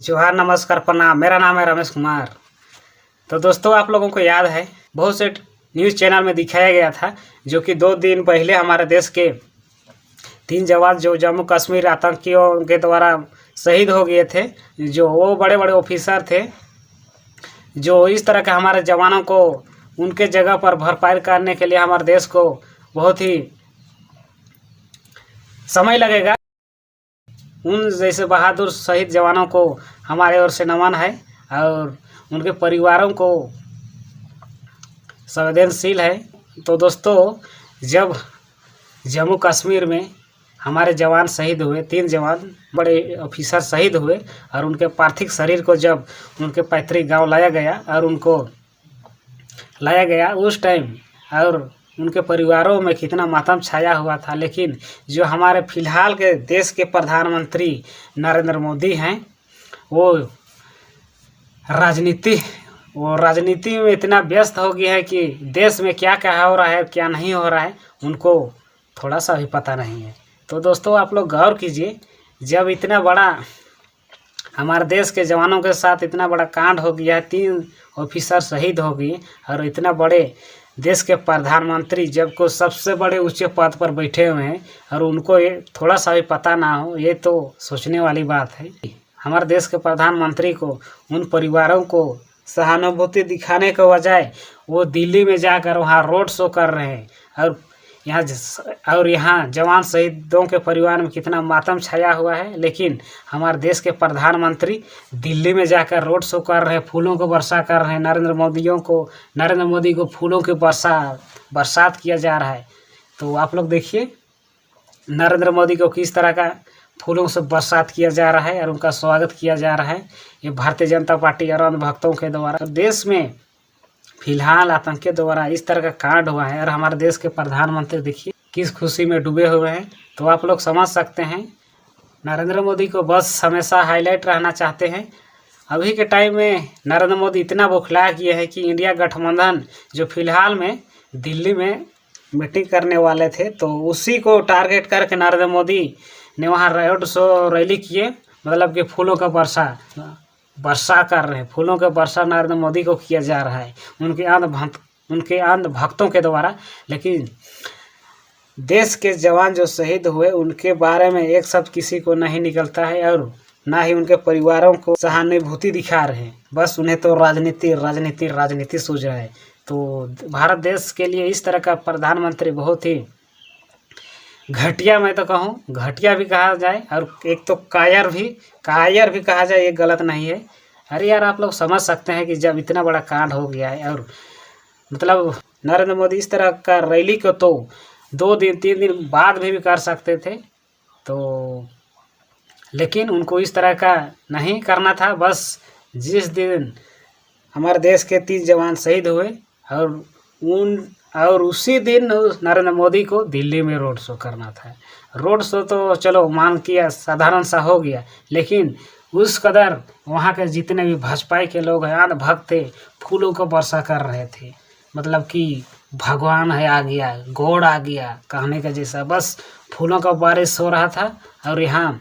जोहार, नमस्कार, प्रणाम। मेरा नाम है रमेश कुमार। तो दोस्तों, आप लोगों को याद है बहुत से न्यूज़ चैनल में दिखाया गया था जो कि 2 दिन पहले हमारे देश के 3 जवान जो जम्मू कश्मीर आतंकियों के द्वारा शहीद हो गए थे, जो वो बड़े बड़े ऑफिसर थे, जो इस तरह के हमारे जवानों को उनके जगह पर भरपाई करने के लिए हमारे देश को बहुत ही समय लगेगा। उन जैसे बहादुर शहीद जवानों को हमारे ओर से नमन है और उनके परिवारों को संवेदनशील है। तो दोस्तों, जब जम्मू कश्मीर में हमारे जवान शहीद हुए, 3 जवान बड़े ऑफिसर शहीद हुए और उनके पार्थिव शरीर को जब उनके पैतृक गांव लाया गया और उनको लाया गया उस टाइम और उनके परिवारों में कितना मातम छाया हुआ था। लेकिन जो हमारे फिलहाल के देश के प्रधानमंत्री नरेंद्र मोदी हैं, वो राजनीति में इतना व्यस्त हो गया है कि देश में क्या क्या हो रहा है, क्या नहीं हो रहा है, उनको थोड़ा सा भी पता नहीं है। तो दोस्तों, आप लोग गौर कीजिए, जब इतना बड़ा हमारे देश के जवानों के साथ इतना बड़ा कांड हो गया है, 3 ऑफिसर शहीद हो गए और इतना बड़े देश के प्रधानमंत्री जब को सबसे बड़े ऊंचे पद पर बैठे हुए हैं और उनको ये थोड़ा सा भी पता ना हो, ये तो सोचने वाली बात है। हमारे देश के प्रधानमंत्री को उन परिवारों को सहानुभूति दिखाने के बजाय वो दिल्ली में जाकर वहाँ रोड शो कर रहे हैं और यहाँ जवान शहीदों के परिवार में कितना मातम छाया हुआ है। लेकिन हमारे देश के प्रधानमंत्री दिल्ली में जाकर रोड शो कर रहे हैं, फूलों को वर्षा कर रहे हैं। नरेंद्र मोदी को फूलों की बरसात किया जा रहा है। तो आप लोग देखिए, नरेंद्र मोदी को किस तरह का फूलों से बरसात किया जा रहा है और उनका स्वागत किया जा रहा है। ये भारतीय जनता पार्टी और अंधभक्तों के द्वारा देश में फिलहाल आतंकियों द्वारा इस तरह का कांड हुआ है और हमारे देश के प्रधानमंत्री देखिए किस खुशी में डूबे हुए हैं। तो आप लोग समझ सकते हैं, नरेंद्र मोदी को बस हमेशा हाईलाइट रहना चाहते हैं। अभी के टाइम में नरेंद्र मोदी इतना बौखला किए हैं कि इंडिया गठबंधन जो फिलहाल में दिल्ली में मीटिंग करने वाले थे, तो उसी को टारगेट करके नरेंद्र मोदी ने वहाँ रोड शो रैली किए, मतलब कि फूलों का वर्षा कर रहे हैं। फूलों के वर्षा नरेंद्र मोदी को किया जा रहा है उनके अंधभक्तों के द्वारा। लेकिन देश के जवान जो शहीद हुए उनके बारे में एक शब्द किसी को नहीं निकलता है और ना ही उनके परिवारों को सहानुभूति दिखा रहे हैं। बस उन्हें तो राजनीति सूझ रहा है। तो भारत देश के लिए इस तरह का प्रधानमंत्री बहुत ही घटिया, मैं तो कहूँ घटिया भी कहा जाए और एक तो कायर भी कहा जाए, ये गलत नहीं है। अरे यार, आप लोग समझ सकते हैं कि जब इतना बड़ा कांड हो गया है और मतलब नरेंद्र मोदी इस तरह का रैली को तो 2 दिन 3 दिन बाद भी कर सकते थे, तो लेकिन उनको इस तरह का नहीं करना था। बस जिस दिन हमारे देश के 3 जवान शहीद हुए और उसी दिन नरेंद्र मोदी को दिल्ली में रोड शो करना था। रोड शो तो चलो मान किया, साधारण सा हो गया, लेकिन उस कदर वहाँ के जितने भी भाजपा के लोग हैं, अंधभक्त थे, फूलों को वर्षा कर रहे थे। मतलब कि भगवान है आ गया, गॉड आ गया कहने का जैसा, बस फूलों का बारिश हो रहा था। और यहाँ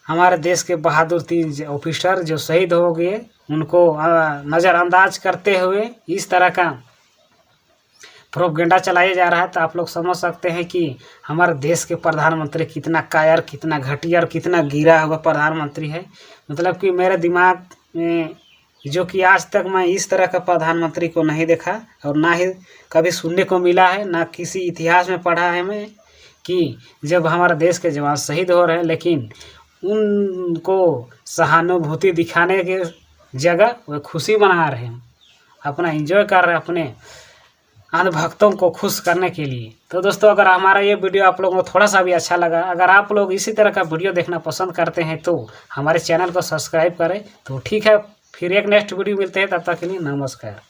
हमारे देश के बहादुर 3 ऑफिसर जो शहीद हो गए, उनको नज़रअंदाज करते हुए इस तरह का प्रोपेगेंडा चलाया जा रहा है। तो आप लोग समझ सकते हैं कि हमारे देश के प्रधानमंत्री कितना कायर, कितना घटिया और कितना गिरा हुआ प्रधानमंत्री है। मतलब कि मेरे दिमाग में जो कि आज तक मैं इस तरह का प्रधानमंत्री को नहीं देखा और ना ही कभी सुनने को मिला है, ना किसी इतिहास में पढ़ा है मैं कि जब हमारे देश के जवान शहीद हो रहे हैं, लेकिन उनको सहानुभूति दिखाने के जगह वह खुशी मना रहे हैं, अपना एंजॉय कर रहे हैं अपने अंधभक्तों को खुश करने के लिए। तो दोस्तों, अगर हमारा ये वीडियो आप लोगों को थोड़ा सा भी अच्छा लगा, अगर आप लोग इसी तरह का वीडियो देखना पसंद करते हैं तो हमारे चैनल को सब्सक्राइब करें। तो ठीक है, फिर एक नेक्स्ट वीडियो मिलते हैं, तब तक के लिए नमस्कार।